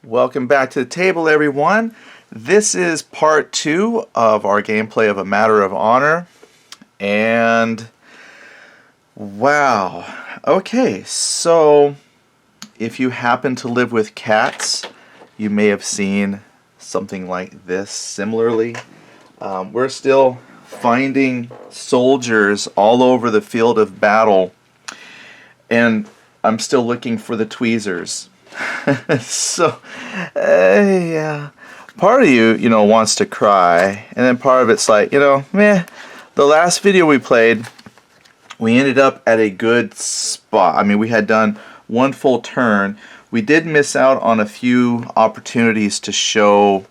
Welcome back to the table, everyone. This is part 2 of our gameplay of A Matter of Honor. And wow. Okay, so if you happen to live with cats, you may have seen something like this similarly. We're still finding soldiers all over the field of battle, and I'm still looking for the tweezers. So, yeah. Part of you wants to cry, and then part of it's like, meh. The last video we played, we ended up at a good spot. I mean, we had done one full turn. We did miss out on a few opportunities to show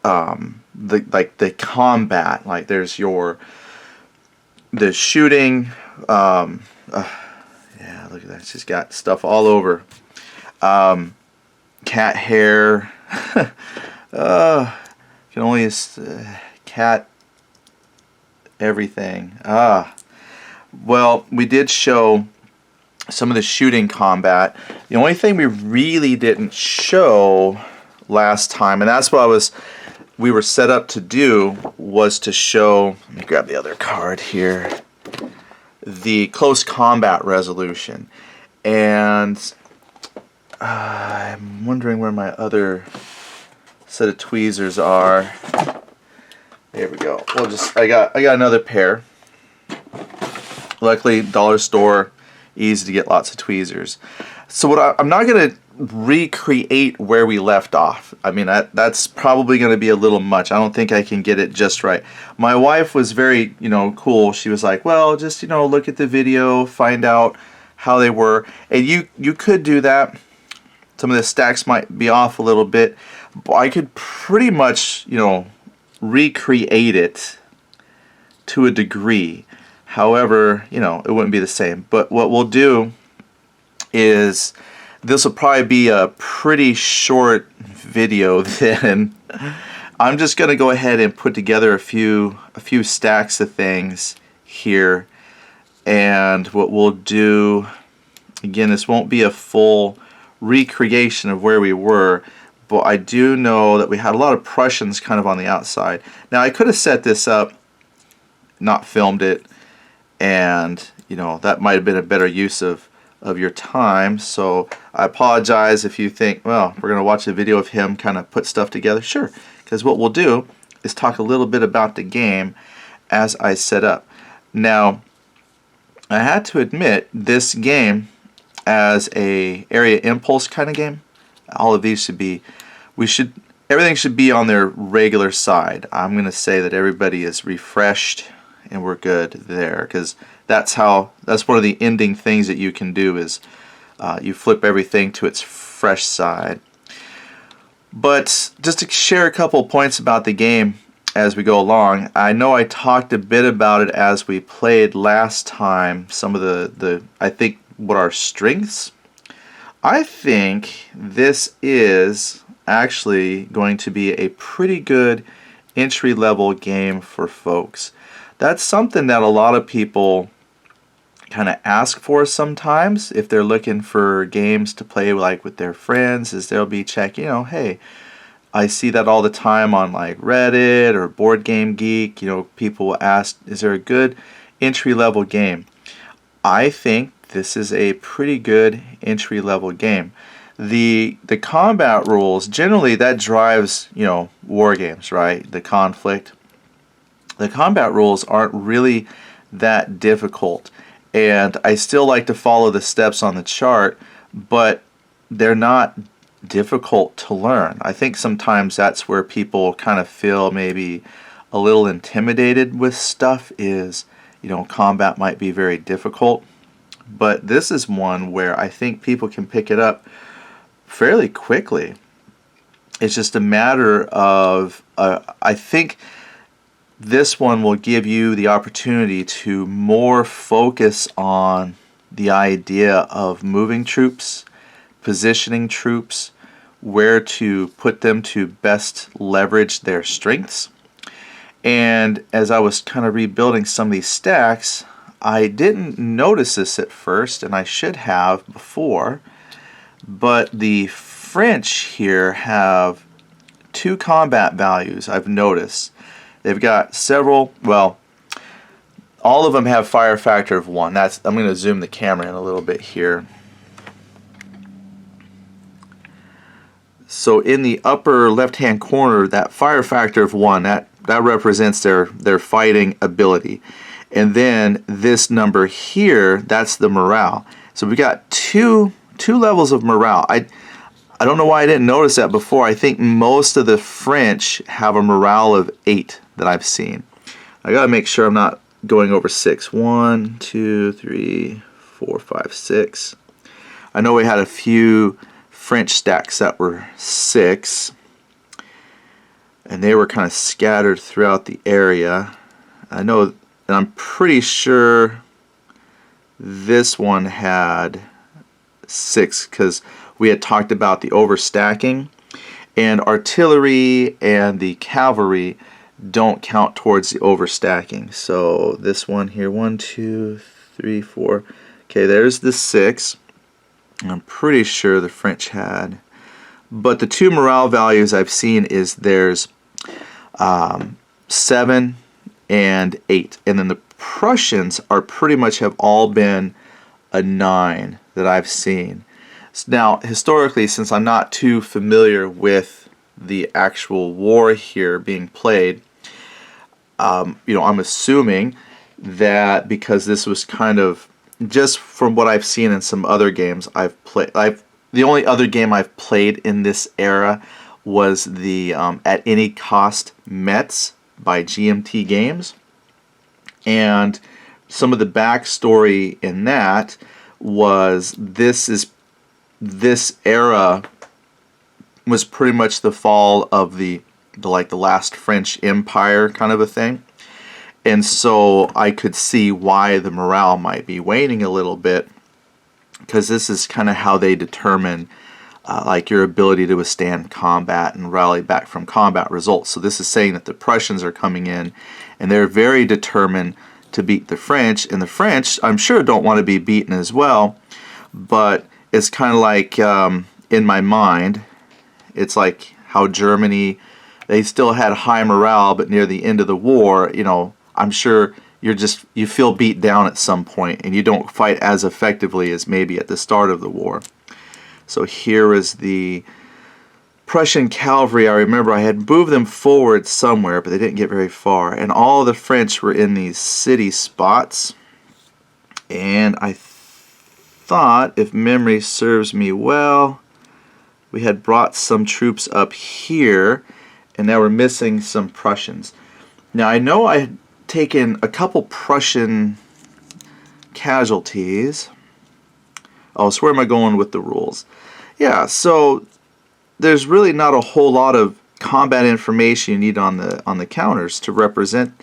the combat. Like there's the shooting. Yeah, look at that. She's got stuff all over. Cat hair. Can only cat everything. Well, we did show some of the shooting combat. The only thing we really didn't show last time, and that's what we were set up to do, was to show, let me grab the other card here, the close combat resolution. And I'm wondering where my other set of tweezers are. There we go. I got another pair. Luckily, dollar store, easy to get lots of tweezers. So I'm not going to recreate where we left off. I mean, that's probably going to be a little much. I don't think I can get it just right. My wife was very, cool. She was like, well, just, look at the video, find out how they were. And you could do that. Some of the stacks might be off a little bit, but I could pretty much, recreate it to a degree. However, it wouldn't be the same. But what we'll do is, this will probably be a pretty short video then. I'm just going to go ahead and put together a few stacks of things here. And what we'll do, again, this won't be a full recreation of where we were, but I do know that we had a lot of Prussians kind of on the outside. Now, I could have set this up, not filmed it, and that might have been a better use of your time. So I apologize if you think, well, we're going to watch a video of him kind of put stuff together. Sure, because what we'll do is talk a little bit about the game as I set up. Now, I had to admit, this game, as a area impulse kind of game, all of these everything should be on their regular side. I'm going to say that everybody is refreshed and we're good there, because that's one of the ending things that you can do is you flip everything to its fresh side. But just to share a couple points about the game as we go along, I know I talked a bit about it as we played last time, some of the I think what our strengths. I think this is actually going to be a pretty good entry-level game for folks. That's something that a lot of people kind of ask for sometimes if they're looking for games to play like with their friends, is they'll be checking, hey, I see that all the time on like Reddit or Board Game Geek, people will ask, is there a good entry-level game? I think this is a pretty good entry-level game. The combat rules, generally that drives, war games, right? The conflict. The combat rules aren't really that difficult, and I still like to follow the steps on the chart, but they're not difficult to learn. I think sometimes that's where people kind of feel maybe a little intimidated with stuff is, combat might be very difficult. But this is one where I think people can pick it up fairly quickly. It's just a matter of, I think this one will give you the opportunity to more focus on the idea of moving troops, positioning troops, where to put them to best leverage their strengths. And as I was kind of rebuilding some of these stacks, I didn't notice this at first, and I should have before, but the French here have 2 combat values, I've noticed. They've got several, well, all of them have fire factor of 1. I'm going to zoom the camera in a little bit here. So in the upper left-hand corner, that fire factor of 1, that represents their fighting ability. And then this number here, that's the morale. So we got two levels of morale. I don't know why I didn't notice that before. I think most of the French have a morale of 8 that I've seen. I gotta make sure I'm not going over 6. 1, 2, 3, 4, 5, 6. I know we had a few French stacks that were 6, and they were kind of scattered throughout the area. I know, and I'm pretty sure this one had 6 because we had talked about the overstacking, and artillery and the cavalry don't count towards the overstacking. So this one here, 1, 2, 3, 4. Okay, there's the 6. I'm pretty sure the French had. But the 2 morale values I've seen is there's 7 and 8. And then the Prussians are pretty much have all been a 9 that I've seen. Now, historically, since I'm not too familiar with the actual war here being played, I'm assuming that because this was kind of just from what I've seen in some other games I've played. The only other game I've played in this era was the At Any Cost Metz by GMT Games, and some of the backstory in that was this era was pretty much the fall of the last French Empire kind of a thing. And so I could see why the morale might be waning a little bit, because this is kind of how they determine your ability to withstand combat and rally back from combat results. So this is saying that the Prussians are coming in and they're very determined to beat the French, and the French, I'm sure, don't want to be beaten as well, but it's kind of like, in my mind, it's like how Germany, they still had high morale, but near the end of the war, I'm sure you feel beat down at some point and you don't fight as effectively as maybe at the start of the war. So here is the Prussian Calvary. I remember I had moved them forward somewhere, but they didn't get very far. And all the French were in these city spots. And I thought, if memory serves me well, we had brought some troops up here, and now we're missing some Prussians. Now I know I had taken a couple Prussian casualties. Oh, so where am I going with the rules? Yeah, so there's really not a whole lot of combat information you need on the counters to represent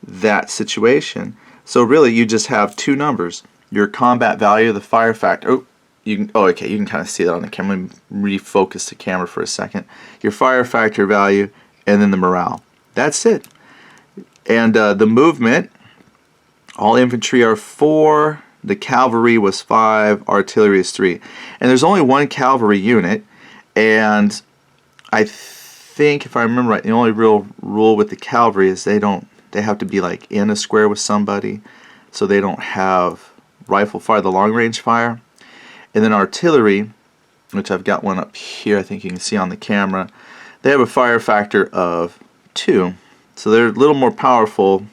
that situation. So really you just have 2 numbers. Your combat value, the fire factor. You can kind of see that on the camera. Let me refocus the camera for a second. Your fire factor value, and then the morale. That's it. And the movement, all infantry are 4, the cavalry was 5, artillery is 3. And there's only 1 cavalry unit, and I think, if I remember right, the only real rule with the cavalry is they have to be like in a square with somebody, so they don't have rifle fire, the long range fire. And then artillery, which I've got one up here, I think you can see on the camera, they have a fire factor of 2. So they're a little more powerful.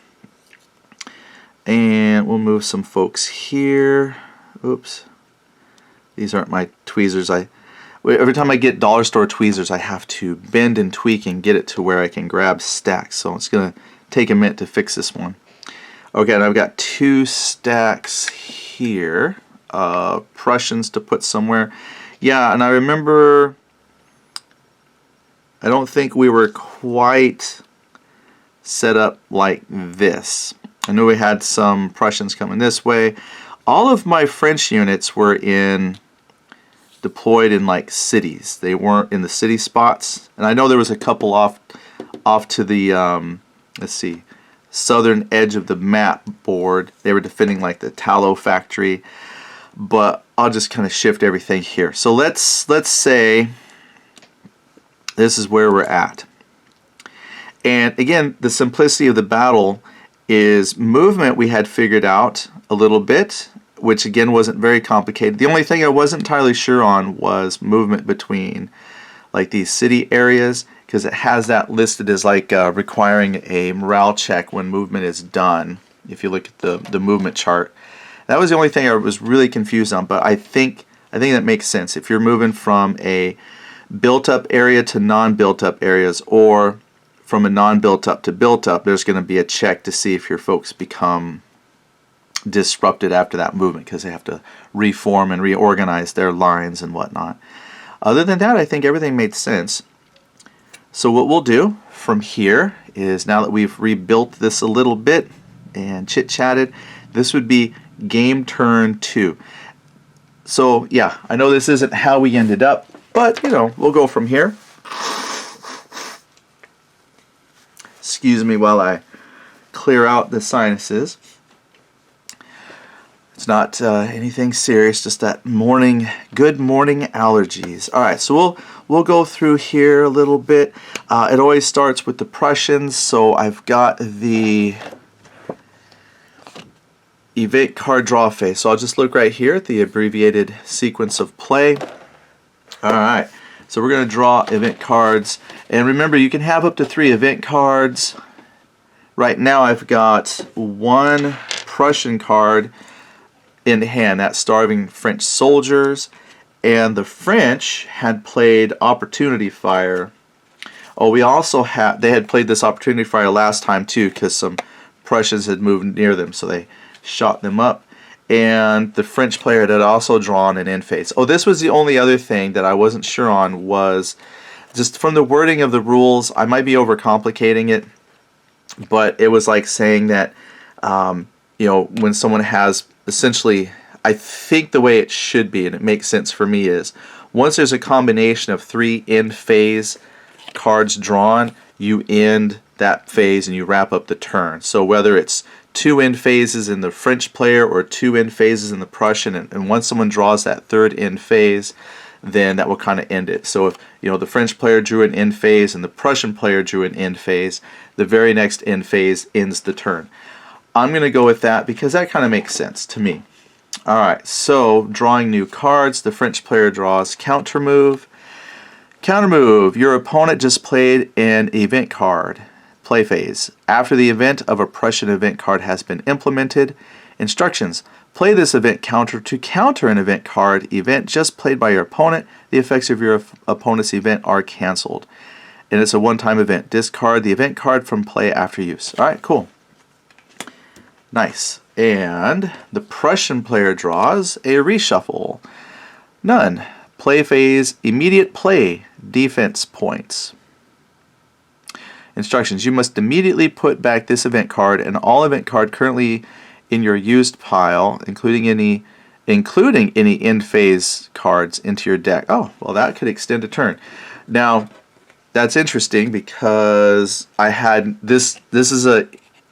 And we'll move some folks here. Oops. These aren't my tweezers. Every time I get dollar store tweezers, I have to bend and tweak and get it to where I can grab stacks. So it's going to take a minute to fix this one. Okay, and I've got 2 stacks here. Prussians to put somewhere. Yeah, and I remember, I don't think we were quite set up like this. I knew we had some Prussians coming this way. All of my French units were deployed in like cities. They weren't in the city spots. And I know there was a couple off to the southern edge of the map board. They were defending like the tallow factory. But I'll just kind of shift everything here. So let's say This is where we're at. And again, the simplicity of the battle is movement we had figured out a little bit, which again wasn't very complicated. The only thing I wasn't entirely sure on was movement between like these city areas, because it has that listed as like requiring a morale check when movement is done. If you look at the movement chart, that was the only thing I was really confused on. But I think that makes sense. If you're moving from a built-up area to non-built-up areas, or from a non-built-up to built-up, there's going to be a check to see if your folks become disrupted after that movement, because they have to reform and reorganize their lines and whatnot. Other than that, I think everything made sense. So what we'll do from here is, now that we've rebuilt this a little bit and chit-chatted, this would be game turn 2. So yeah, I know this isn't how we ended up, but you know, we'll go from here. Excuse me while I clear out the sinuses. It's not anything serious, just that good morning allergies. All right, so we'll go through here a little bit. It always starts with the Prussians, so I've got the event card draw phase. So I'll just look right here at the abbreviated sequence of play. All right, so we're going to draw event cards, and remember, you can have up to 3 event cards. Right now I've got 1 Prussian card in hand, that's Starving French Soldiers, and the French had played Opportunity Fire. Oh, they had played this Opportunity Fire last time too, because some Prussians had moved near them, so they shot them up. And the French player had also drawn an end phase. Oh, this was the only other thing that I wasn't sure on, was just from the wording of the rules. I might be overcomplicating it, but it was like saying that you know, when someone has essentially, I think the way it should be, and it makes sense for me, is once there's a combination of 3 end phase cards drawn, you end that phase and you wrap up the turn. So whether it's 2 end phases in the French player or 2 end phases in the Prussian, and once someone draws that 3rd end phase, then that will kind of end it. So if you know the French player drew an end phase and the Prussian player drew an end phase, the very next end phase ends the turn. I'm going to go with that because that kind of makes sense to me. Alright, so drawing new cards, the French player draws counter move. Counter move, your opponent just played an event card. Play phase. After the event of a Prussian event card has been implemented, instructions. Play this event counter to counter an event card event just played by your opponent. The effects of your opponent's event are canceled. And it's a one-time event. Discard the event card from play after use. Alright, cool. Nice. And the Prussian player draws a reshuffle. None. Play phase, immediate play, defense points. Instructions. You must immediately put back this event card and all event card currently in your used pile, including any end phase cards, into your deck. Oh, well, that could extend a turn. Now, that's interesting because I had this is a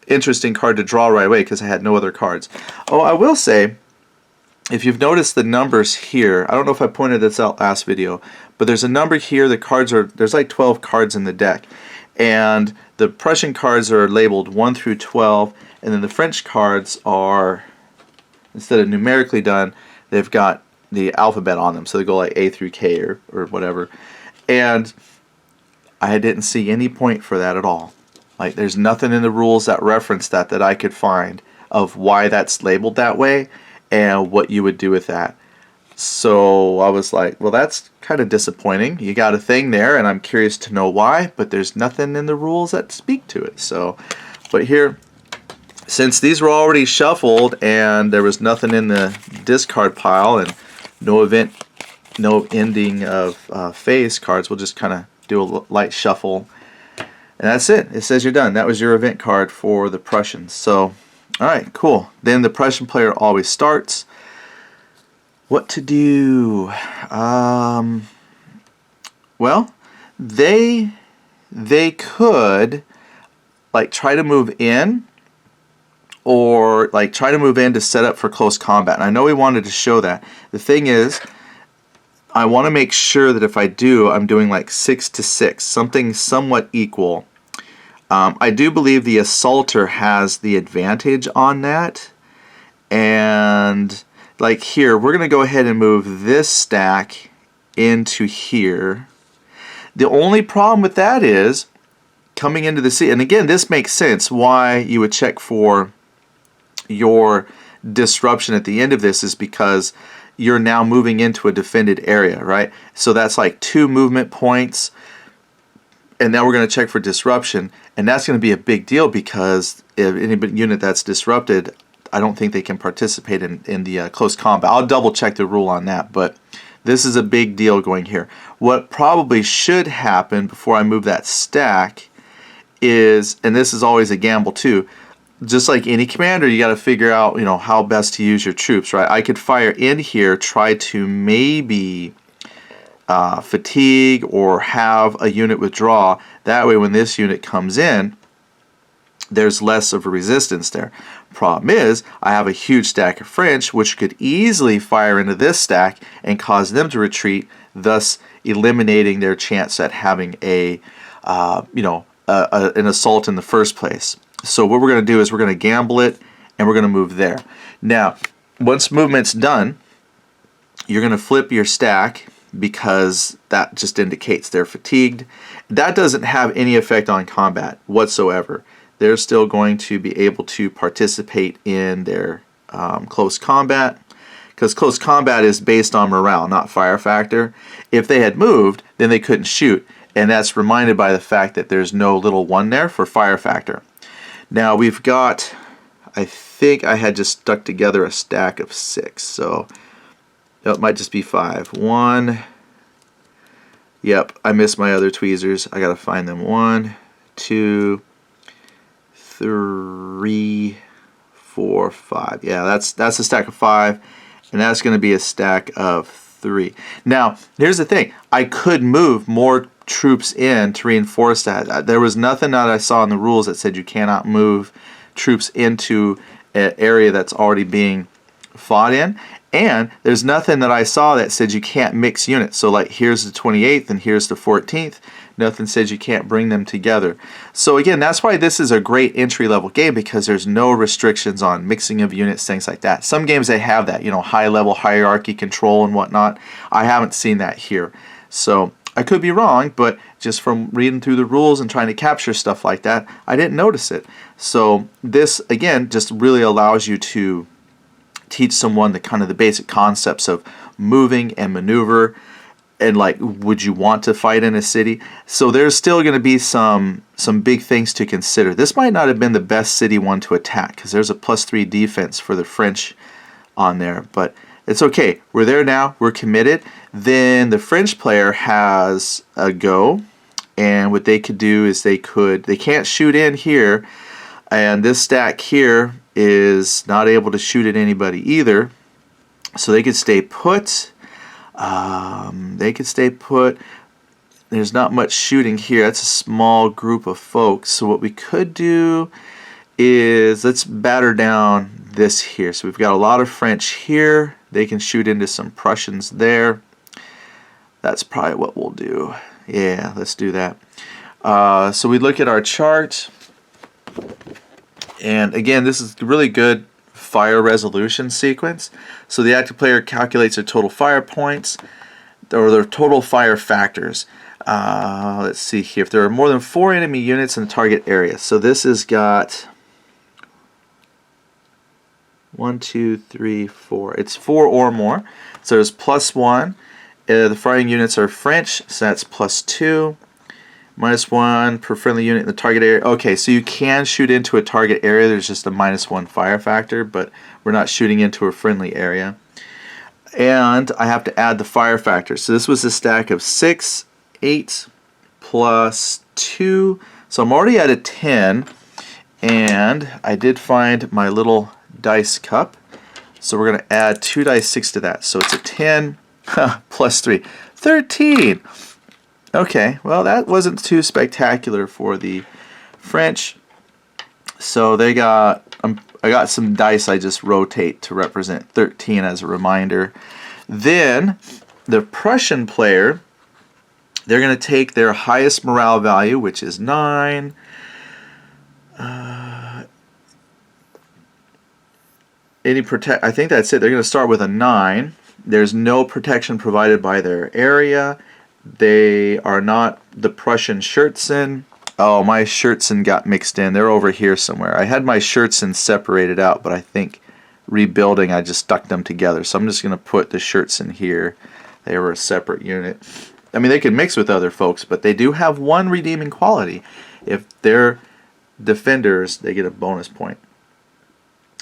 interesting card to draw right away because I had no other cards. Oh, I will say, if you've noticed the numbers here, I don't know if I pointed this out last video, but there's a number here. The cards there's like 12 cards in the deck, and the Prussian cards are labeled 1 through 12, and then the French cards are, instead of numerically done, they've got the alphabet on them, so they go like A through K or whatever. And I didn't see any point for that at all. Like, there's nothing in the rules that reference that I could find of why that's labeled that way and what you would do with that. So I was like, well, that's kind of disappointing. You got a thing there, and I'm curious to know why, but there's nothing in the rules that speak to it. So, but here, since these were already shuffled and there was nothing in the discard pile and no ending of phase cards, we'll just kind of do a light shuffle. And that's it. It says you're done. That was your event card for the Prussians. So, alright, cool. Then the Prussian player always starts. What to do? Well, they could like try to move in, or like try to move in to set up for close combat. And I know we wanted to show that. The thing is, I want to make sure that if I do, I'm doing like 6 to 6, something somewhat equal. I do believe the assaulter has the advantage on that. And like here, we're going to go ahead and move this stack into here. The only problem with that is coming into the city, and again, this makes sense why you would check for your disruption at the end of this, is because you're now moving into a defended area, right? So that's like 2 movement points, and now we're going to check for disruption, and that's going to be a big deal because if any unit that's disrupted, I don't think they can participate in the close combat. I'll double check the rule on that, but this is a big deal going here. What probably should happen before I move that stack is, and this is always a gamble too, just like any commander, you got to figure out, how best to use your troops, right? I could fire in here, try to maybe fatigue or have a unit withdraw. That way when this unit comes in, there's less of a resistance there. Problem is, I have a huge stack of French, which could easily fire into this stack and cause them to retreat, thus eliminating their chance at having an assault in the first place. So what we're going to do is we're going to gamble it, and we're going to move there. Now, once movement's done, you're going to flip your stack because that just indicates they're fatigued. That doesn't have any effect on combat whatsoever. They're still going to be able to participate in their close combat, because close combat is based on morale, not fire factor. If they had moved, then they couldn't shoot, and that's reminded by the fact that there's no little 1 there for fire factor. Now we've got, I think I had just stuck together a stack of 6, so it might just be 5. 1, yep, I missed my other tweezers. I gotta find them. 1, 2, 3, 4, 5. Yeah, that's a stack of 5, and that's going to be a stack of 3. Now, here's the thing. I could move more troops in to reinforce that. There was nothing that I saw in the rules that said you cannot move troops into an area that's already being fought in. And there's nothing that I saw that said you can't mix units. So like here's the 28th and here's the 14th. Nothing says you can't bring them together. So again, that's why this is a great entry-level game, because there's no restrictions on mixing of units, things like that. Some games they have that, high-level hierarchy control and whatnot. I haven't seen that here. So I could be wrong, but just from reading through the rules and trying to capture stuff like that, I didn't notice it. So this, again, just really allows you to teach someone the basic concepts of moving and maneuver, and like, would you want to fight in a city? So there's still going to be some big things to consider. This might not have been the best city one to attack, because there's a +3 defense for the French on there, but it's okay. We're there now. We're committed. Then the French player has a go, and what they could do is they can't shoot in here, and this stack here is not able to shoot at anybody either, so they could stay put. There's not much shooting here. That's a small group of folks. So what we could do is let's batter down this here. So we've got a lot of French here. They can shoot into some Prussians there. That's probably what we'll do. Yeah, let's do that. So we look at our chart. And again, this is really good fire resolution sequence. So the active player calculates their total fire points, or their total fire factors. Let's see here. If there are more than 4 enemy units in the target area. So this has got 1, 2, 3, 4. It's 4 or more. So there's +1. The firing units are French, so that's +2. -1 per friendly unit in the target area. Okay, so you can shoot into a target area. There's just a -1 fire factor, but we're not shooting into a friendly area. And I have to add the fire factor. So this was a stack of 6, 8, +2. So I'm already at a 10. And I did find my little dice cup. So we're going to add 2 dice 6 to that. So it's a 10 +3. 13. Okay, well that wasn't too spectacular for the French. So they got, I got some dice I just rotate to represent 13 as a reminder. Then the Prussian player, they're going to take their highest morale value, which is 9. I think that's it. They're going to start with a 9. There's no protection provided by their area. They are not the Prussian Scherzen. Oh, my Scherzen got mixed in. They're over here somewhere. I had my Scherzen separated out, but I think rebuilding, I just stuck them together. So I'm just going to put the Scherzen here. They were a separate unit. I mean, they can mix with other folks, but they do have one redeeming quality. If they're defenders, they get a bonus point.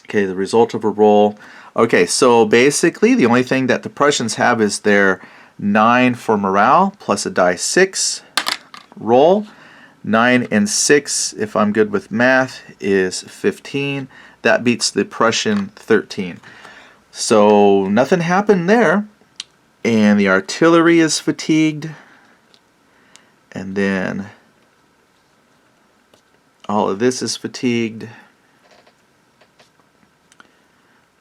Okay, the result of a roll. Okay, so basically the only thing that the Prussians have is their 9 for morale plus a die 6 roll. 9 and 6, if I'm good with math, is 15. That beats the Prussian 13. So nothing happened there. And the artillery is fatigued. And then all of this is fatigued.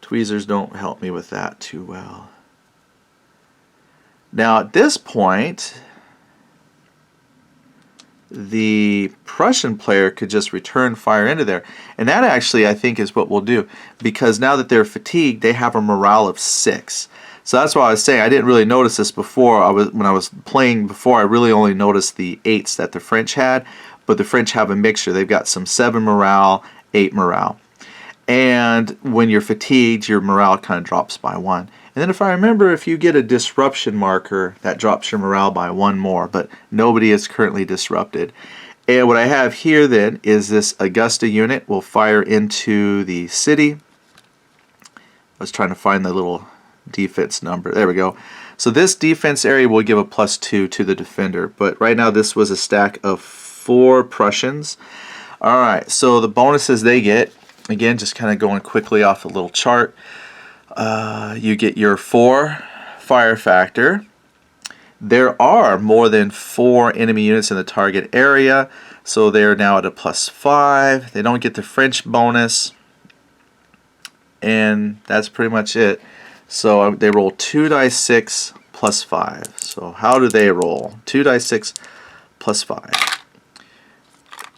Tweezers don't help me with that too well. Now at this point, the Prussian player could just return fire into there. And that actually, I think, is what we'll do. Because now that they're fatigued, they have a morale of 6. So that's why I was saying I didn't really notice this before. When I was playing before, I really only noticed the 8s that the French had. But the French have a mixture. They've got some 7 morale, 8 morale. And when you're fatigued, your morale kind of drops by 1. And then if I remember, if you get a disruption marker, that drops your morale by 1 more. But nobody is currently disrupted. And what I have here then is this Augusta unit will fire into the city. I was trying to find the little defense number. There we go. So this defense area will give a +2 to the defender. But right now this was a stack of 4 Prussians. Alright, so the bonuses they get, again, just kind of going quickly off a little chart. You get your 4 fire factor. There are more than 4 enemy units in the target area, so they are now at a +5. They don't get the French bonus, and that's pretty much it. So they roll 2 die 6 plus 5. So how do they roll? 2 die 6 plus 5.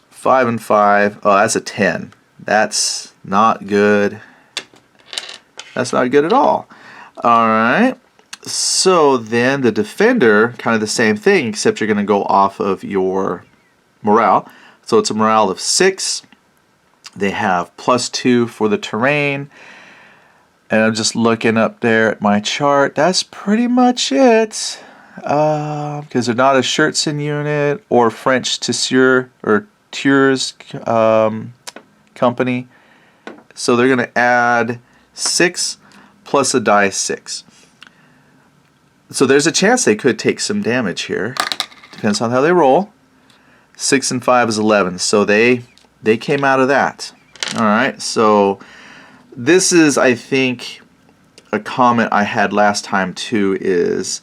5 and 5. Oh, that's a 10. That's not good. That's not good at all. Alright. So then the defender, kind of the same thing, except you're going to go off of your morale. So it's a morale of 6. They have +2 for the terrain. And I'm just looking up there at my chart. That's pretty much it. Because they're not a Scherzen unit or French Tisseur or Tours company. So they're going to add 6 plus a die 6. So there's a chance they could take some damage here. Depends on how they roll. 6 and 5 is 11. So they came out of that. Alright, so this is, I think, a comment I had last time too, is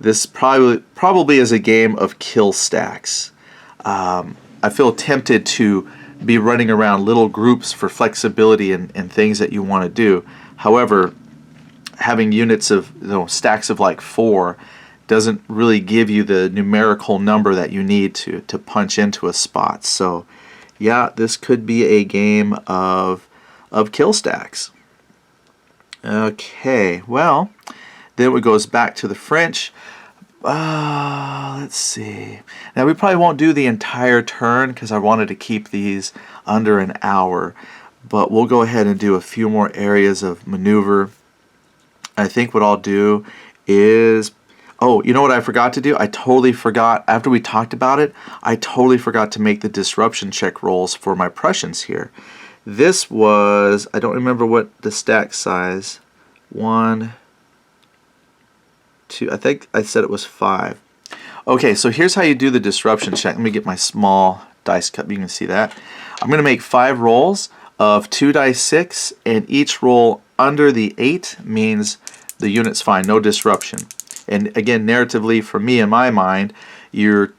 this probably is a game of kill stacks. I feel tempted to be running around little groups for flexibility and things that you want to do. However, having units of stacks of like 4 doesn't really give you the numerical number that you need to punch into a spot. So yeah, this could be a game of kill stacks. Okay, well, then it goes back to the French. Let's see. Now we probably won't do the entire turn because I wanted to keep these under an hour. But we'll go ahead and do a few more areas of maneuver. I think what I'll do is... Oh, you know what I forgot to do? I totally forgot. After we talked about it, I totally forgot to make the disruption check rolls for my Prussians here. This was... I don't remember what the stack size. 1... 2, I think I said it was 5. Okay, so here's how you do the disruption check. Let me get my small dice cup. You can see that. I'm going to make 5 rolls of 2 die 6, and each roll under the 8 means the unit's fine, no disruption. And again, narratively, for me in my mind, you're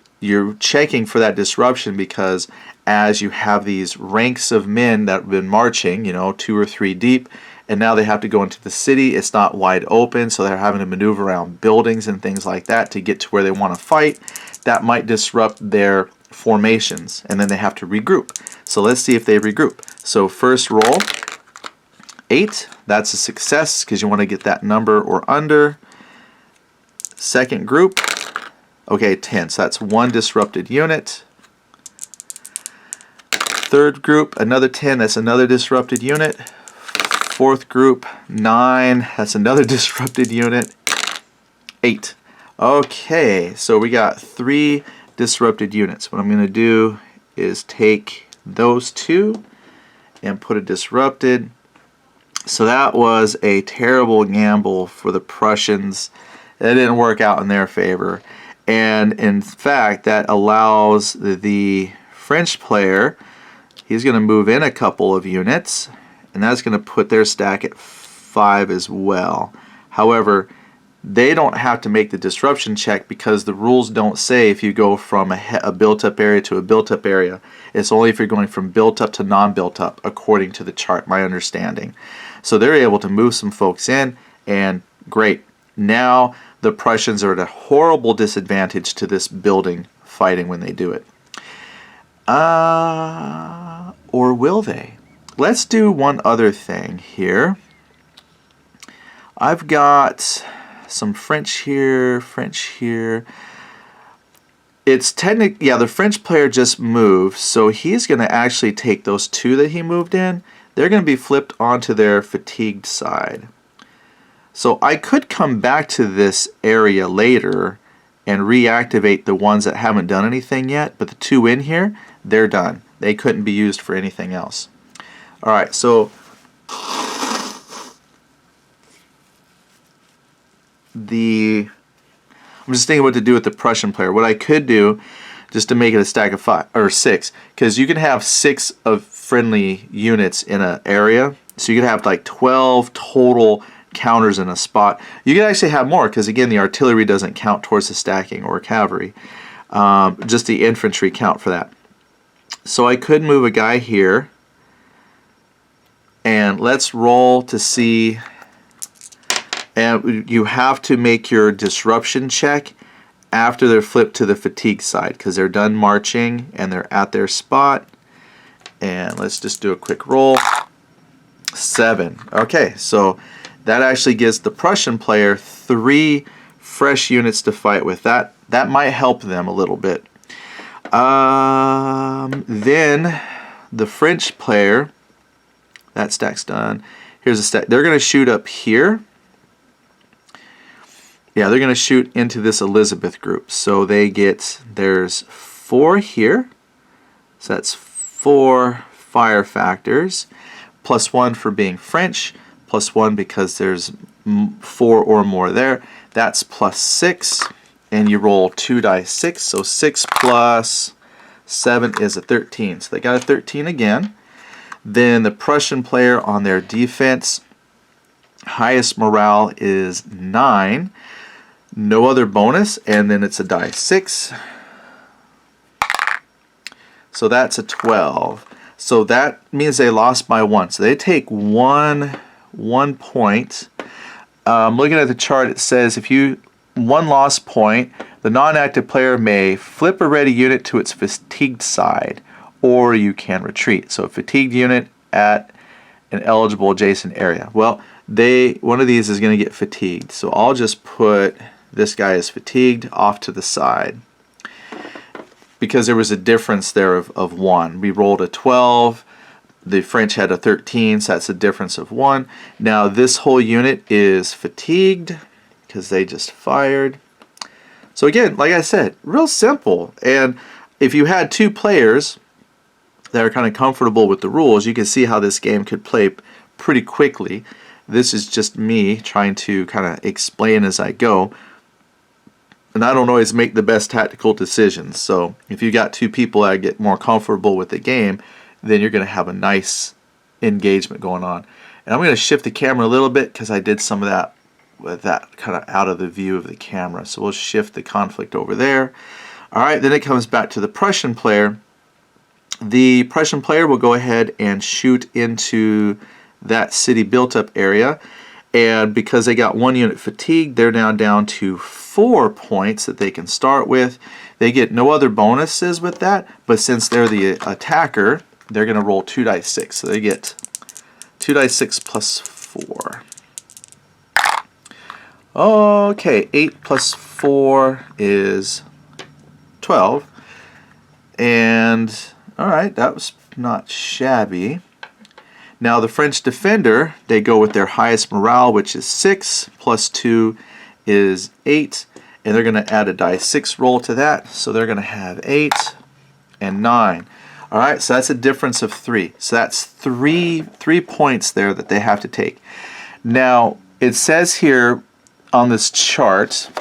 checking for that disruption because as you have these ranks of men that have been marching, 2 or 3 deep, and now they have to go into the city. It's not wide open, so they're having to maneuver around buildings and things like that to get to where they want to fight. That might disrupt their formations, and then they have to regroup. So let's see if they regroup. So first roll, 8. That's a success because you want to get that number or under. Second group, okay, 10. So that's 1 disrupted unit. Third group, another 10. That's another disrupted unit. Fourth group, 9. That's another disrupted unit. 8. Okay, so we got 3 disrupted units. What I'm going to do is take those 2 and put a disrupted. So that was a terrible gamble for the Prussians. That didn't work out in their favor. And in fact, that allows the French player, he's going to move in a couple of units, and that's going to put their stack at 5 as well. However, they don't have to make the disruption check because the rules don't say if you go from a built-up area to a built-up area. It's only if you're going from built-up to non-built-up, according to the chart, my understanding. So they're able to move some folks in, and great. Now the Prussians are at a horrible disadvantage to this building fighting when they do it. Or will they? Let's do one other thing here. I've got some French here, French here. It's technically, yeah, the French player just moved, so he's going to actually take those 2 that he moved in. They're going to be flipped onto their fatigued side. So I could come back to this area later and reactivate the ones that haven't done anything yet, but the 2 in here, they're done. They couldn't be used for anything else. All right, so I'm just thinking what to do with the Prussian player. What I could do, just to make it a stack of 5 or 6, because you can have 6 of friendly units in an area, so you can have like 12 total counters in a spot. You can actually have more because again the artillery doesn't count towards the stacking or cavalry, just the infantry count for that. So I could move a guy here, and let's roll to see. And you have to make your disruption check after they're flipped to the fatigue side because they're done marching and they're at their spot. And let's just do a quick roll. 7. Okay, so that actually gives the Prussian player 3 fresh units to fight with. That might help them a little bit. Then the French player, that stack's done. Here's a stack. They're going to shoot up here. Yeah, they're going to shoot into this Elizabeth group. So they get, there's 4 here. So that's 4 fire factors. +1 for being French. +1 because there's 4 or more there. That's +6. And you roll 2 dice 6. So 6 plus 7 is a 13. So they got a 13 again. Then the Prussian player on their defense, highest morale is 9. No other bonus, and then it's a die 6. So that's a 12. So that means they lost by 1. So they take one point. Looking at the chart, it says if you 1 loss point, the non-active player may flip a ready unit to its fatigued side, or you can retreat. So a fatigued unit at an eligible adjacent area. Well, one of these is going to get fatigued. So I'll just put this guy is fatigued off to the side because there was a difference there of 1. We rolled a 12. The French had a 13, so that's a difference of 1. Now this whole unit is fatigued because they just fired. So again, like I said, real simple. And if you had 2 players that are kind of comfortable with the rules, you can see how this game could play pretty quickly. This is just me trying to kind of explain as I go. And I don't always make the best tactical decisions. So if you got 2 people that get more comfortable with the game, then you're going to have a nice engagement going on. And I'm going to shift the camera a little bit because I did some of that with that kind of out of the view of the camera. So we'll shift the conflict over there. All right, then it comes back to the Prussian player. The Prussian player will go ahead and shoot into that city built-up area. And because they got 1 unit fatigued, they're now down to 4 points that they can start with. They get no other bonuses with that, but since they're the attacker, they're going to roll 2 dice 6. So they get 2 dice 6 plus 4. Okay, 8 plus 4 is 12. And, alright, that was not shabby. Now the French defender, they go with their highest morale, which is 6, plus 2 is 8, and they're going to add a die 6 roll to that, so they're going to have 8 and 9. Alright, so that's a difference of 3. So that's 3 points there that they have to take. Now, it says here on this chart,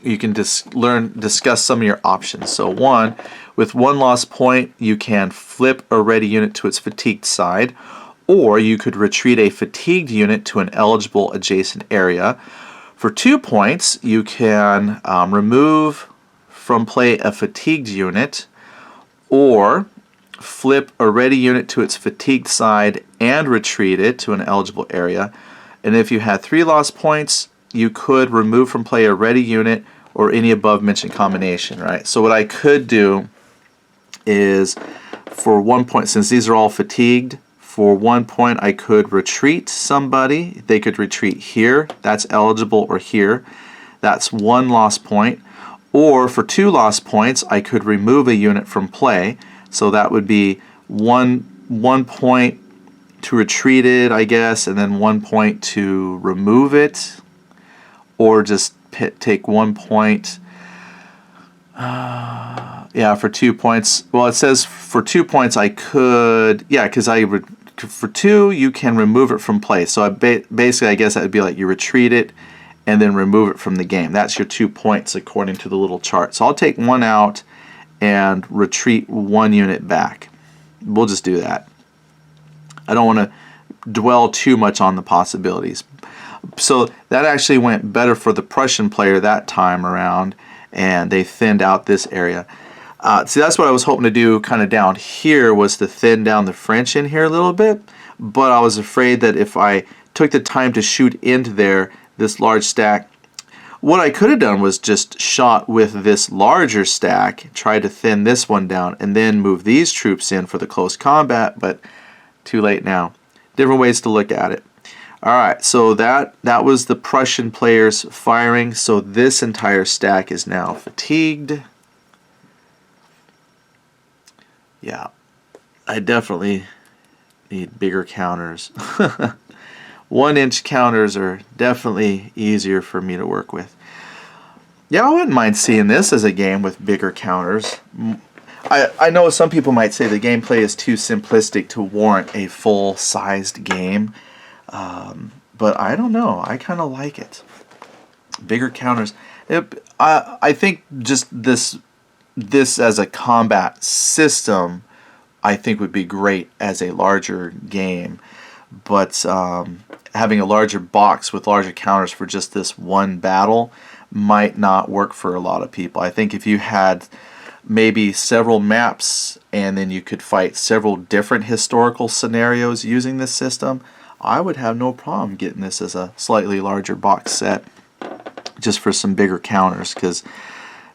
you can discuss some of your options. So 1, with 1 lost point, you can flip a ready unit to its fatigued side, or you could retreat a fatigued unit to an eligible adjacent area. For 2 points, you can remove from play a fatigued unit, or flip a ready unit to its fatigued side and retreat it to an eligible area. And if you had 3 lost points, you could remove from play a ready unit or any above mentioned combination, right? So what I could do is, for 1 point, since these are all fatigued, for 1 point I could retreat somebody. They could retreat here, that's eligible, or here. That's 1 lost point. Or for 2 lost points, I could remove a unit from play. So that would be one point to retreat it, I guess, and then 1 point to remove it. Or just take 1 point. Yeah, for 2 points. Well, it says for 2 points I could, yeah, because for 2 you can remove it from play. So basically, I guess that would be like you retreat it and then remove it from the game. That's your 2 points according to the little chart. So I'll take 1 out and retreat 1 unit back. We'll just do that. I don't want to dwell too much on the possibilities. So that actually went better for the Prussian player that time around, and they thinned out this area. See, that's what I was hoping to do kind of down here, was to thin down the French in here a little bit, but I was afraid that if I took the time to shoot into there, this large stack, what I could have done was just shot with this larger stack, try to thin this one down, and then move these troops in for the close combat, but too late now. Different ways to look at it. Alright, so that was the Prussian players firing, so this entire stack is now fatigued. Yeah, I definitely need bigger counters. 1-inch counters are definitely easier for me to work with. Yeah, I wouldn't mind seeing this as a game with bigger counters. I know some people might say the gameplay is too simplistic to warrant a full-sized game. But I don't know. I kind of like it. Bigger counters. I think just this as a combat system, I think would be great as a larger game. But having a larger box with larger counters for just this one battle might not work for a lot of people. I think if you had maybe several maps and then you could fight several different historical scenarios using this system, I would have no problem getting this as a slightly larger box set just for some bigger counters, because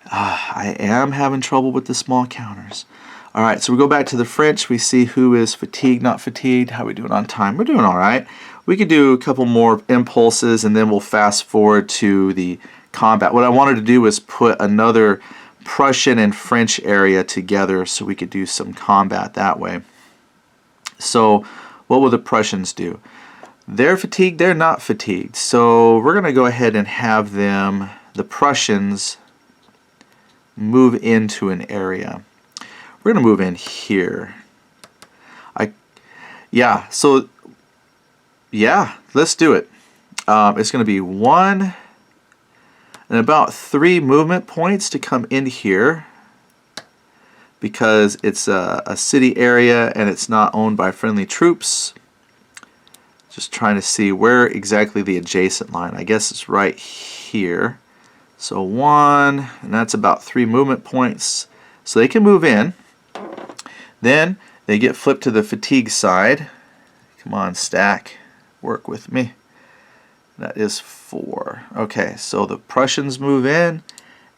I am having trouble with the small counters. Alright, so we go back to the French. We see who is fatigued, not fatigued. How are we doing on time? We're doing alright. We could do a couple more impulses and then we'll fast forward to the combat. What I wanted to do was put another Prussian and French area together so we could do some combat that way. So what will the Prussians do? They're fatigued, they're not fatigued. So we're going to go ahead and have them, the Prussians, move into an area. We're going to move in here. Let's do it. It's going to be 1 and about 3 movement points to come in here, because it's a city area and it's not owned by friendly troops. Just trying to see where exactly the adjacent line. I guess it's right here. So 1, and that's about 3 movement points. So they can move in. Then they get flipped to the fatigue side, Come on, stack. Work with me. That is 4. Okay, so the Prussians move in,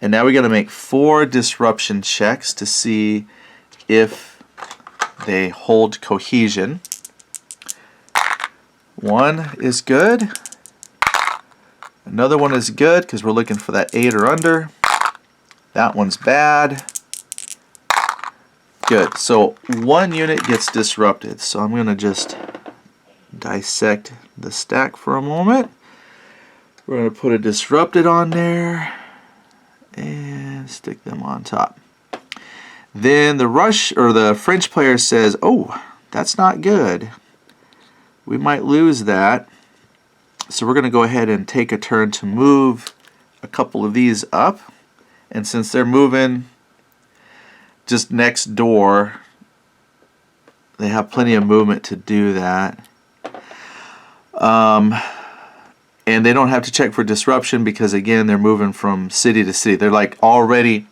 and now we got to make 4 disruption checks to see if they hold cohesion. 1 is good. Another one is good because we're looking for that 8 or under. That one's bad. Good. So 1 unit gets disrupted. So I'm going to just dissect the stack for a moment. We're going to put a disrupted on there and stick them on top. Then the French player says, "Oh, that's not good. We might lose that." So we're going to go ahead and take a turn to move a couple of these up. And since they're moving just next door, they have plenty of movement to do that. And they don't have to check for disruption because, again, they're moving from city to city. They're like already,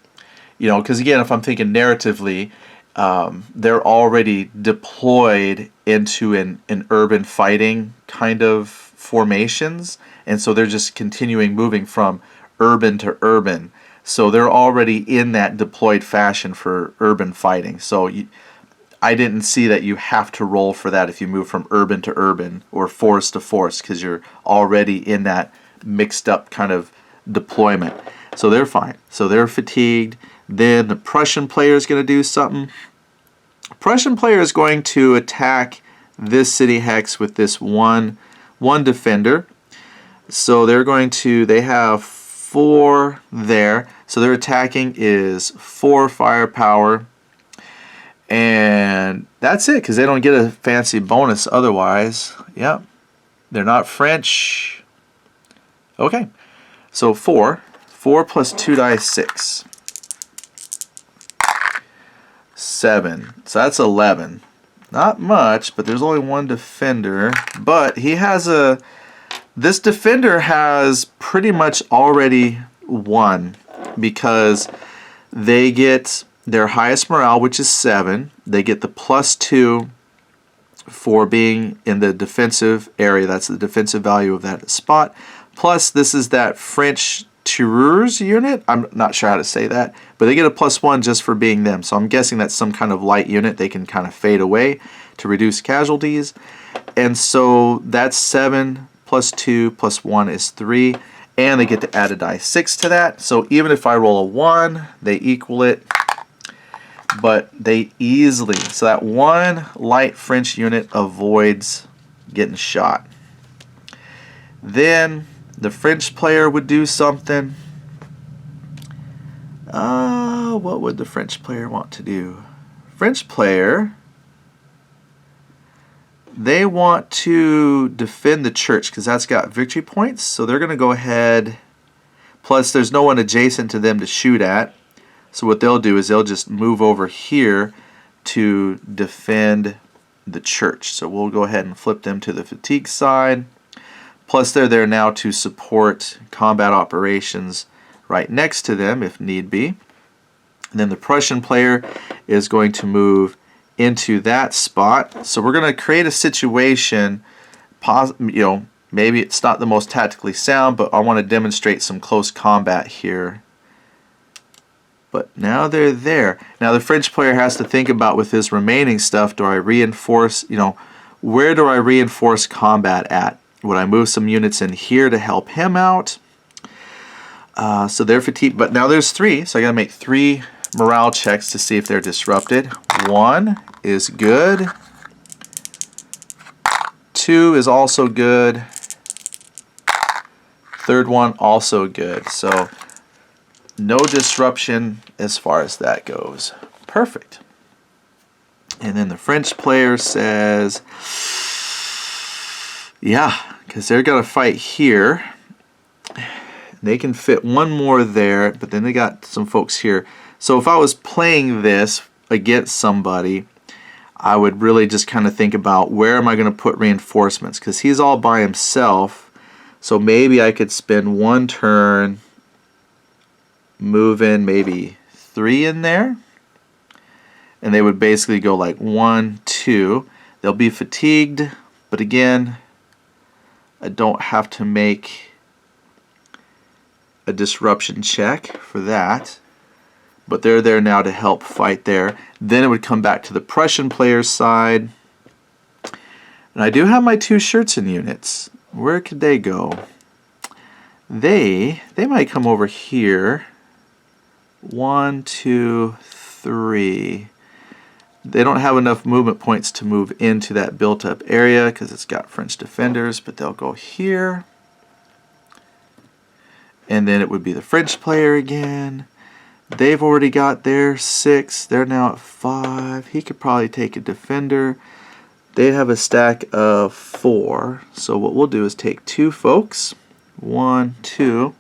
because again, if I'm thinking narratively, they're already deployed into an urban fighting kind of formations. And so they're just continuing moving from urban to urban. So they're already in that deployed fashion for urban fighting. So I didn't see that you have to roll for that if you move from urban to urban or forest to forest because you're already in that mixed up kind of deployment. So they're fine. So they're fatigued. Then the Prussian player is going to do something. Prussian player is going to attack this city hex with this one defender. So they have 4 there. So their attacking is 4 firepower. And that's it, because they don't get a fancy bonus otherwise. Yep. They're not French. Okay. So 4. 4 plus 2 dice, 6. 7. So that's 11. Not much, but there's only 1 defender. But he has this defender has pretty much already won because they get their highest morale, which is 7. They get the +2 for being in the defensive area. That's the defensive value of that spot. Plus, this is that French tireurs unit. I'm not sure how to say that, but they get a +1 just for being them. So I'm guessing that's some kind of light unit. They can kind of fade away to reduce casualties. And so that's 7 plus 2 plus 1 is 3. And they get to add a die 6 to that. So even if I roll a 1, they equal it. But they easily, so that 1 light French unit avoids getting shot. Then the French player would do something. What would the French player want to do? French player, they want to defend the church because that's got victory points. So they're going to go ahead. Plus, there's no one adjacent to them to shoot at. So what they'll do is they'll just move over here to defend the church. So we'll go ahead and flip them to the fatigue side. Plus they're there now to support combat operations right next to them if need be. And then the Prussian player is going to move into that spot. So we're going to create a situation, maybe it's not the most tactically sound, but I want to demonstrate some close combat here. But now they're there. Now the French player has to think about with his remaining stuff, do I reinforce, where do I reinforce combat at? Would I move some units in here to help him out? So they're fatigued, but now there's 3, so I gotta make 3 morale checks to see if they're disrupted. 1 is good. 2 is also good. 3rd one also good. So no disruption as far as that goes. Perfect. And then the French player says, yeah, because they're going to fight here. They can fit 1 more there, but then they got some folks here. So if I was playing this against somebody, I would really just kind of think about where am I going to put reinforcements, because he's all by himself. So maybe I could spend 1 turn, move in maybe 3 in there, and they would basically go like 1, 2. They'll be fatigued. But again, I don't have to make a disruption check for that. But they're there now to help fight there. Then it would come back to the Prussian player's side. And I do have my 2 Scherzen units. Where could they go? They might come over here. 1, 2, 3. They don't have enough movement points to move into that built-up area because it's got French defenders, but they'll go here. And then it would be the French player again. They've already got their 6. They're now at 5. He could probably take a defender. They have a stack of 4. So what we'll do is take 2 folks. 1, 2.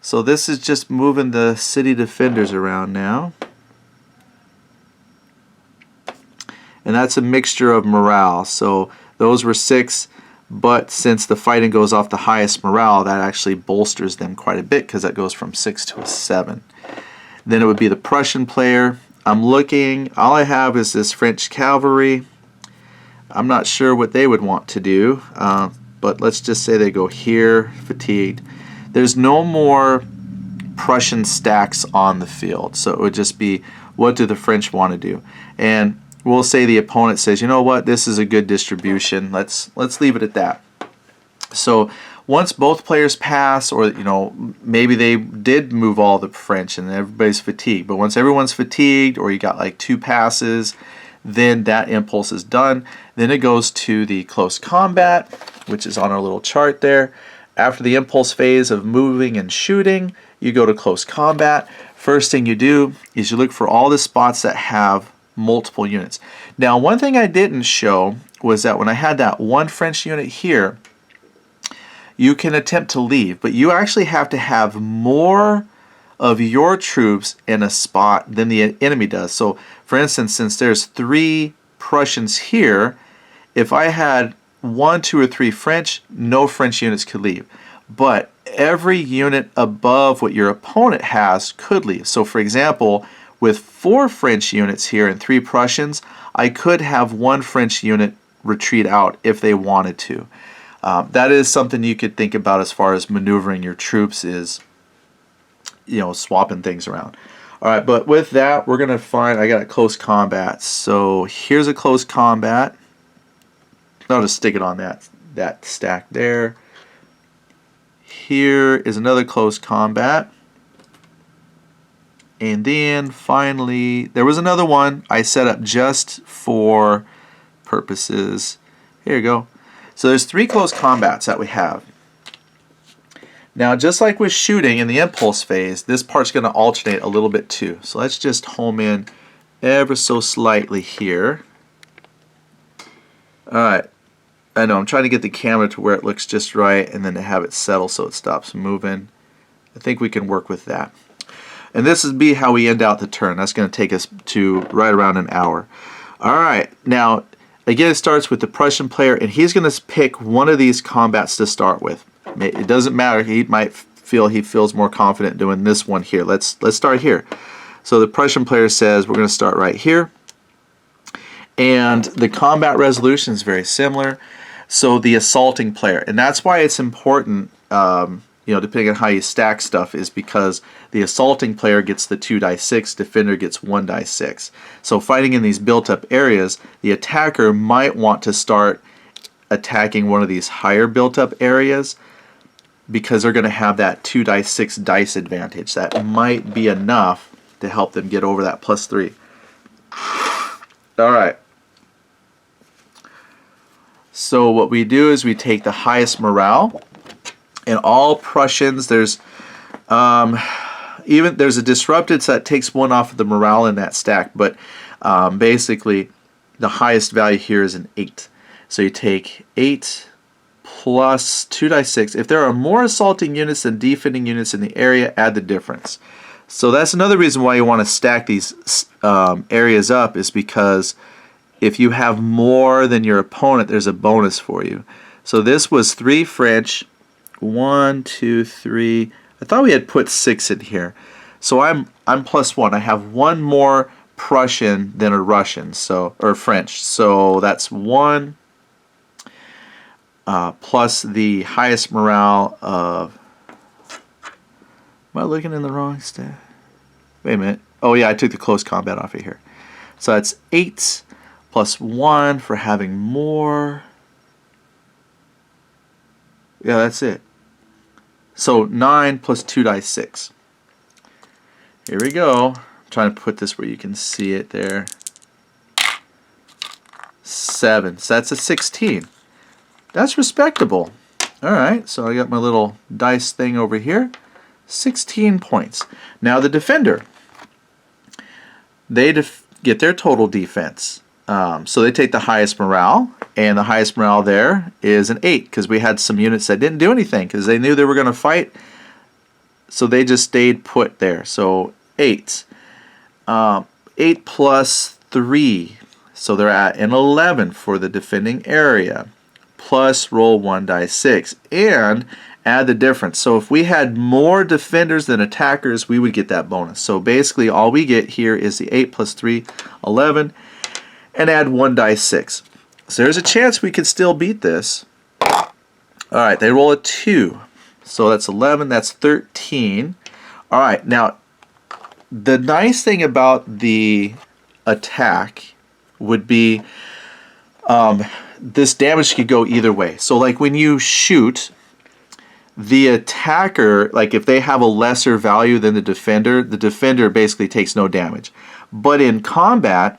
So this is just moving the city defenders around now. And that's a mixture of morale. So those were 6, but since the fighting goes off the highest morale, that actually bolsters them quite a bit because that goes from 6 to a 7. Then it would be the Prussian player. I'm looking, all I have is this French Calvary. I'm not sure what they would want to do, but let's just say they go here, fatigued. There's no more Prussian stacks on the field, so it would just be, what do the French want to do? And we'll say the opponent says, you know what, this is a good distribution. Let's leave it at that. So once both players pass, or maybe they did move all the French and everybody's fatigued, but once everyone's fatigued, or you got like 2 passes, then that impulse is done. Then it goes to the close combat, which is on our little chart there. After the impulse phase of moving and shooting, you go to close combat. First thing you do is you look for all the spots that have multiple units. Now, one thing I didn't show was that when I had that 1 French unit here, you can attempt to leave, but you actually have to have more of your troops in a spot than the enemy does. So, for instance, since there's 3 Prussians here, if I had 1, 2, or 3 French, no French units could leave. But every unit above what your opponent has could leave. So, for example, with 4 French units here and 3 Prussians, I could have 1 French unit retreat out if they wanted to. That is something you could think about as far as maneuvering your troops, is swapping things around. All right, but with that, we're going to find, I got a close combat. So here's a close combat. I'll just stick it on that stack there. Here is another close combat. And then finally, there was another one I set up just for purposes. Here you go. So there's 3 close combats that we have. Now, just like with shooting in the impulse phase, this part's going to alternate a little bit too. So let's just home in ever so slightly here. All right. I know, I'm trying to get the camera to where it looks just right and then to have it settle so it stops moving. I think we can work with that. And this is be how we end out the turn. That's going to take us to right around an hour. All right. Now, again, it starts with the Prussian player, and he's going to pick one of these combats to start with. It doesn't matter. He might feel he feels more confident doing this one here. Let's start here. So the Prussian player says we're going to start right here. And the combat resolution is very similar. So the assaulting player, and that's why it's important, depending on how you stack stuff, is because the assaulting player gets the 2 die 6, defender gets 1 die 6. So fighting in these built-up areas, the attacker might want to start attacking one of these higher built-up areas because they're going to have that 2 die 6 dice advantage. That might be enough to help them get over that +3. All right. So what we do is we take the highest morale. In all Prussians, there's there's a disrupted, so that takes 1 off of the morale in that stack. But basically, the highest value here is an 8. So you take 8 plus 2 die 6. If there are more assaulting units than defending units in the area, add the difference. So that's another reason why you want to stack these areas up, is because if you have more than your opponent, there's a bonus for you. So this was 3 French, 1, 2, 3. I thought we had put 6 in here. So I'm +1. I have 1 more Prussian than a Russian, or French. So that's 1, plus the highest morale of... Am I looking in the wrong stat? Wait a minute. Oh yeah, I took the close combat off of here. So that's 8 plus 1 for having more. Yeah, that's it. So 9 plus 2 dice 6. Here we go. I'm trying to put this where you can see it there. 7. So that's a 16. That's respectable. Alright, so I got my little dice thing over here. 16 points. Now the defender. They get their total defense. So they take the highest morale, and the highest morale there is an 8, because we had some units that didn't do anything because they knew they were going to fight, so they just stayed put there. So 8. 8 plus 3, so they're at an 11 for the defending area, plus roll 1 dice 6, and add the difference. So if we had more defenders than attackers, we would get that bonus. So basically all we get here is the 8 plus 3, 11, and add 1 dice 6. So there's a chance we could still beat this. Alright, they roll a 2. So that's 11, that's 13. Alright, now the nice thing about the attack would be this damage could go either way. So like when you shoot, the attacker, like if they have a lesser value than the defender basically takes no damage. But in combat,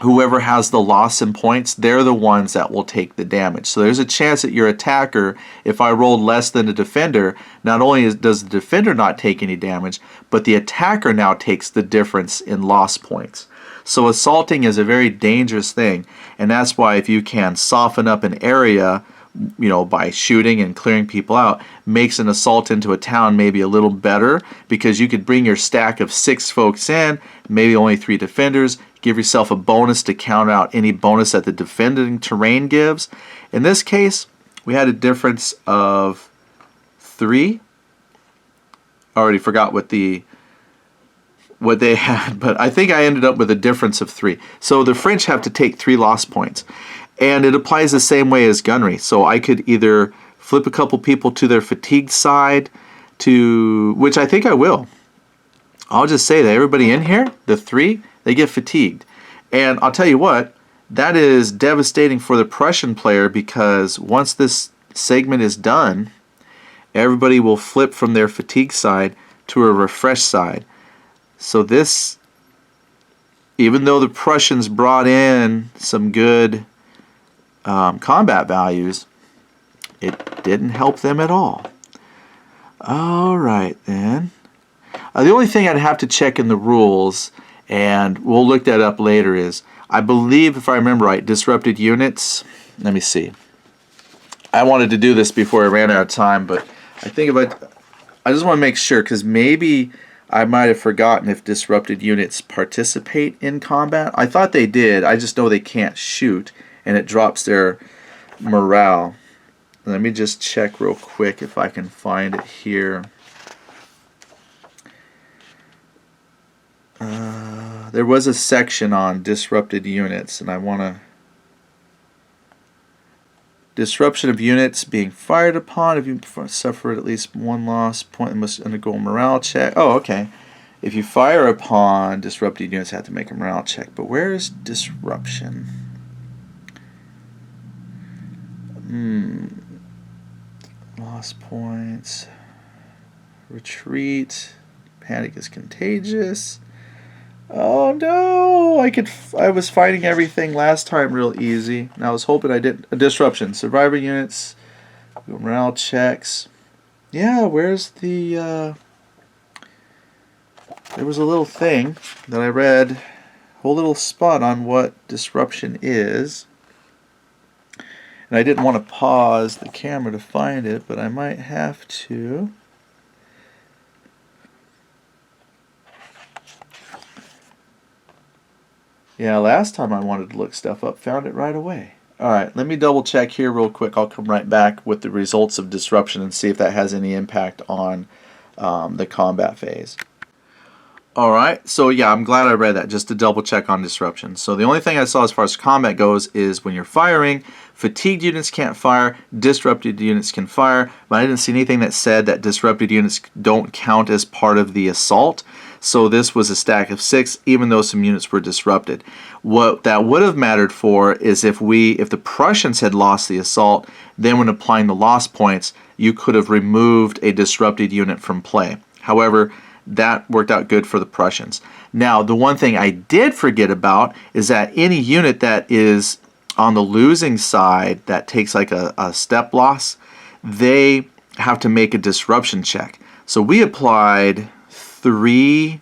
whoever has the loss in points, they're the ones that will take the damage. So there's a chance that your attacker, if I rolled less than the defender, not only does the defender not take any damage, but the attacker now takes the difference in loss points. So assaulting is a very dangerous thing, and that's why if you can soften up an area, you know, by shooting and clearing people out, makes an assault into a town maybe a little better, because you could bring your stack of 6 folks in, maybe only 3 defenders, give yourself a bonus to count out any bonus that the defending terrain gives. In this case, we had a difference of 3. I already forgot what they had, but I think I ended up with a difference of 3. So the French have to take 3 loss points. And it applies the same way as gunnery. So I could either flip a couple people to their fatigued side, which I think I will. I'll just say that everybody in here, the 3, they get fatigued. And I'll tell you what, that is devastating for the Prussian player, because once this segment is done, everybody will flip from their fatigue side to a refreshed side. So this, even though the Prussians brought in some good combat values, it didn't help them at all. Alright then. The only thing I'd have to check in the rules, and we'll look that up later, is I believe, if I remember right, disrupted units. Let me see. I wanted to do this before I ran out of time, but I think I just want to make sure, because maybe I might have forgotten if disrupted units participate in combat. I thought they did. I just know they can't shoot, and it drops their morale. Let me just check real quick if I can find it here. There was a section on disrupted units, and I want to... Disruption of units being fired upon. If you suffered at least 1 loss point, they must undergo a morale check. Oh, okay. If you fire upon disrupted units, have to make a morale check. But where is disruption? Loss points. Retreat. Panic is contagious. Oh no! I was fighting everything last time real easy. And I was hoping I didn't. Disruption. Survivor units. Morale checks. Yeah, where's the... There was a little thing that I read. A whole little spot on what disruption is. And I didn't want to pause the camera to find it, but I might have to. Yeah, last time I wanted to look stuff up, found it right away. Alright, let me double check here real quick. I'll come right back with the results of disruption and see if that has any impact on the combat phase. All right, so yeah, I'm glad I read that just to double check on disruption. So the only thing I saw as far as combat goes is when you're firing, fatigued units can't fire, disrupted units can fire, but I didn't see anything that said that disrupted units don't count as part of the assault. So this was a stack of 6, even though some units were disrupted. What that would have mattered for is if the Prussians had lost the assault, then when applying the loss points, you could have removed a disrupted unit from play. However, that worked out good for the Prussians. Now, the one thing I did forget about is that any unit that is on the losing side that takes like a step loss, they have to make a disruption check. So we applied three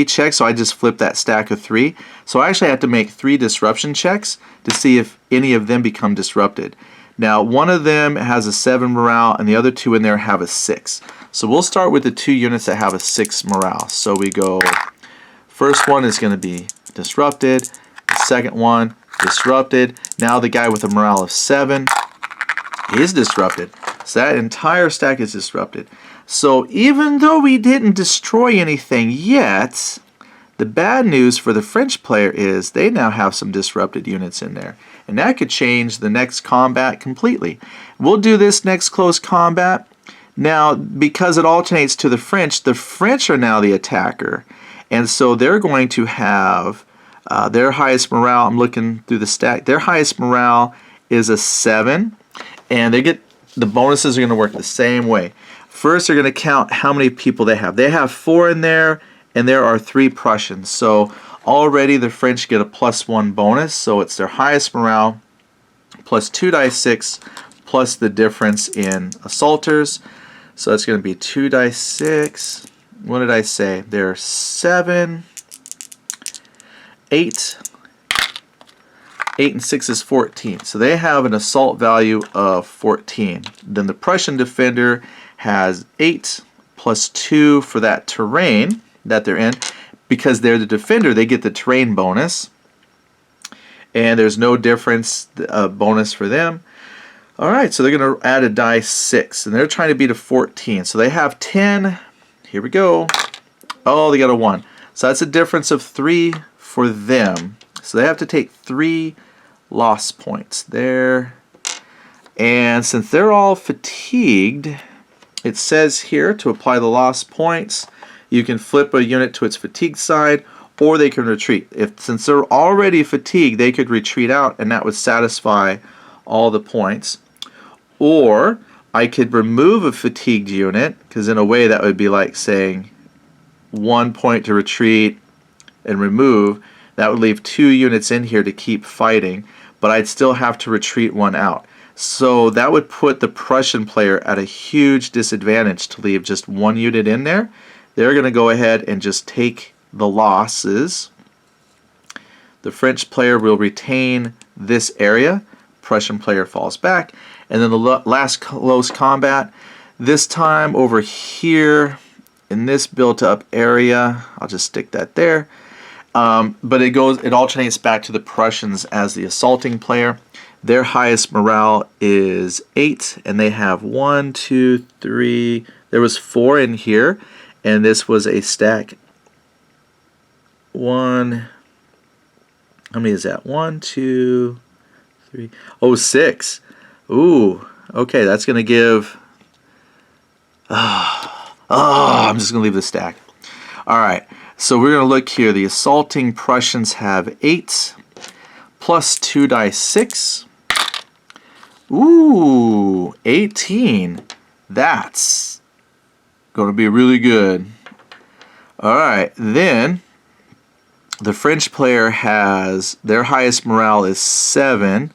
checks, so I just flipped that stack of 3. So I actually have to make 3 disruption checks to see if any of them become disrupted. Now, one of them has a 7 morale, and the other 2 in there have a 6. So we'll start with the 2 units that have a 6 morale. So we go, first one is going to be disrupted, the second one, disrupted. Now the guy with a morale of 7 is disrupted. So that entire stack is disrupted. So even though we didn't destroy anything yet, the bad news for the French player is they now have some disrupted units in there. And that could change the next combat completely. We'll do this next close combat. Now, because it alternates to the French are now the attacker. And so they're going to have their highest morale, I'm looking through the stack, their highest morale is a 7. And they get, the bonuses are going to work the same way. First, they're going to count how many people they have. They have 4 in there, and there are 3 Prussians. So already the French get a +1 bonus, so it's their highest morale, plus 2 dice 6, plus the difference in assaulters. So that's going to be 2 dice 6. What did I say? They're 7, 8. 8 and 6 is 14. So they have an assault value of 14. Then the Prussian defender has 8 plus 2 for that terrain that they're in. Because they're the defender, they get the terrain bonus. And there's no difference bonus for them. Alright, so they're going to add a die 6. And they're trying to beat a 14. So they have 10. Here we go. Oh, they got a 1. So that's a difference of 3 for them. So they have to take 3 loss points there. And since they're all fatigued, it says here to apply the loss points, you can flip a unit to its fatigue side, or they can retreat. Since they're already fatigued, they could retreat out, and that would satisfy all the points. Or I could remove a fatigued unit, because in a way that would be like saying 1 point to retreat and remove. That would leave 2 units in here to keep fighting, but I'd still have to retreat 1 out. So that would put the Prussian player at a huge disadvantage to leave just 1 unit in there. They're going to go ahead and just take the losses. The French player will retain this area. Prussian player falls back. And then the last close combat, this time over here in this built-up area, I'll just stick that there. But it alternates back to the Prussians as the assaulting player. Their highest morale is 8, and they have 1, 2, 3. There was 4 in here, and this was a stack. 1. How many is that? 1, 2, 3. Oh, 6. Ooh. Okay, that's going to give. I'm just going to leave the stack. All right. So we're going to look here. The assaulting Prussians have 8 plus 2 dice 6. Ooh, 18. That's going to be really good. All right, then the French player has, their highest morale is 7.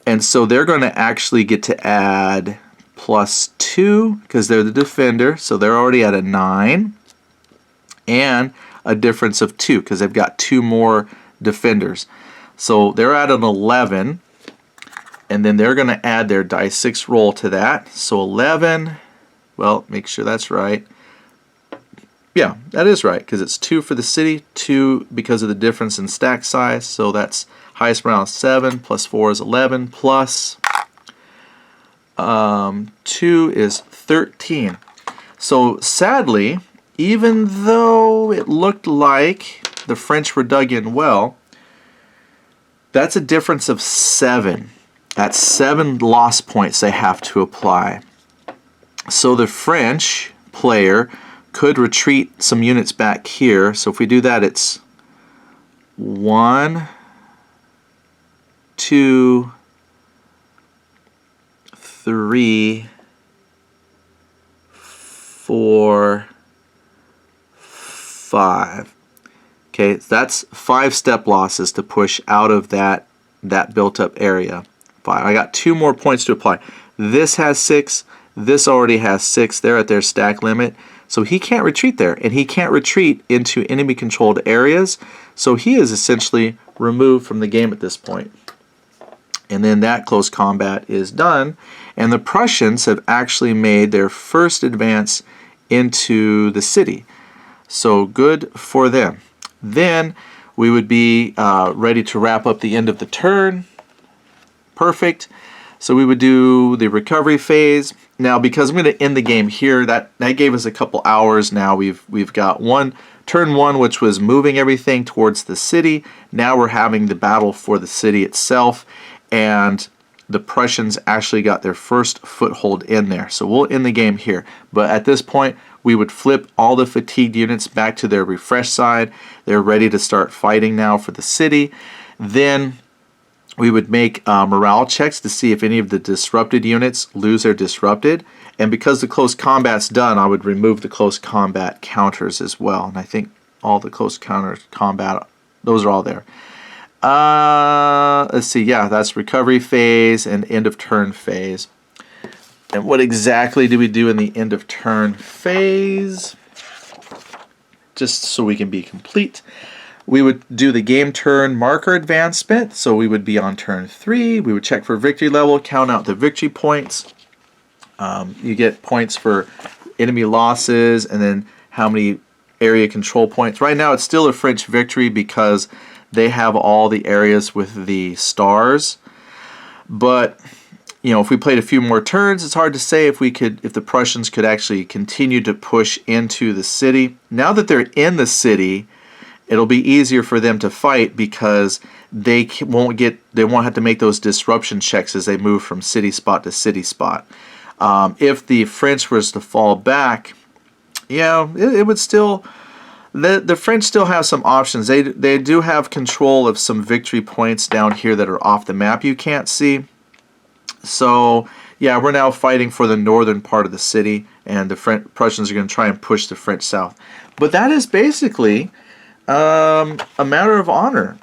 And so they're going to actually get to add plus 2 because they're the defender. So they're already at a 9. And a difference of 2 because they've got 2 more defenders. So they're at an 11. And then they're going to add their dice 6 roll to that. So 11, well, make sure that's right. Yeah, that is right because it's 2 for the city, 2 because of the difference in stack size. So that's highest morale 7 plus 4 is 11 plus 2 is 13. So sadly, even though it looked like the French were dug in well, that's a difference of 7. That's 7 loss points they have to apply. So the French player could retreat some units back here. So if we do that, it's 1, 2, 3, 4, 5. Okay, that's 5 step losses to push out of that built up area. 5. I got 2 more points to apply. This has 6. This already has 6. They're at their stack limit. So he can't retreat there, and he can't retreat into enemy controlled areas. So he is essentially removed from the game at this point. And then that close combat is done, and the Prussians have actually made their first advance into the city. So good for them. Then we would be ready to wrap up the end of the turn. Perfect. So we would do the recovery phase. Now, because I'm going to end the game here, that gave us a couple hours. Now we've got turn 1, which was moving everything towards the city. Now we're having the battle for the city itself, and the Prussians actually got their first foothold in there. So we'll end the game here. But at this point, we would flip all the fatigued units back to their refreshed side. They're ready to start fighting now for the city. Then we would make morale checks to see if any of the disrupted units lose their disrupted. And because the close combat's done, I would remove the close combat counters as well. And I think all the close combat, those are all there. Let's see, yeah, that's recovery phase and end of turn phase. And what exactly do we do in the end of turn phase? Just so we can be complete. We would do the game turn marker advancement. So we would be on turn 3. We would check for victory level, count out the victory points. You get points for enemy losses and then how many area control points. Right now it's still a French victory because they have all the areas with the stars. But you know, if we played a few more turns, it's hard to say if the Prussians could actually continue to push into the city. Now that they're in the city, it'll be easier for them to fight because they won't have to make those disruption checks as they move from city spot to city spot. If the French was to fall back, it would still. The French still have some options. They do have control of some victory points down here that are off the map you can't see. So yeah, we're now fighting for the northern part of the city, and the Prussians are going to try and push the French south. But that is basically a matter of honor.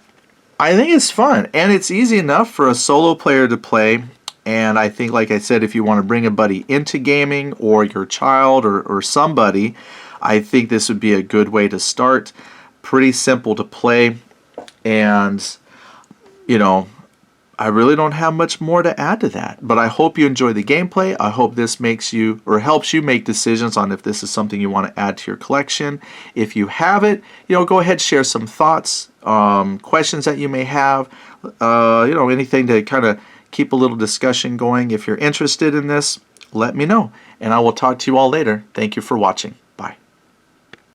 I think it's fun, and it's easy enough for a solo player to play. And I think, like I said, if you want to bring a buddy into gaming, or your child, or somebody, I think this would be a good way to start. Pretty simple to play, and you know, I really don't have much more to add to that. But I hope you enjoy the gameplay. I hope this makes you, or helps you make decisions on if this is something you want to add to your collection. If you have it, go ahead, share some thoughts, questions that you may have, anything to kind of keep a little discussion going. If you're interested in this, let me know, and I will talk to you all later. Thank you for watching.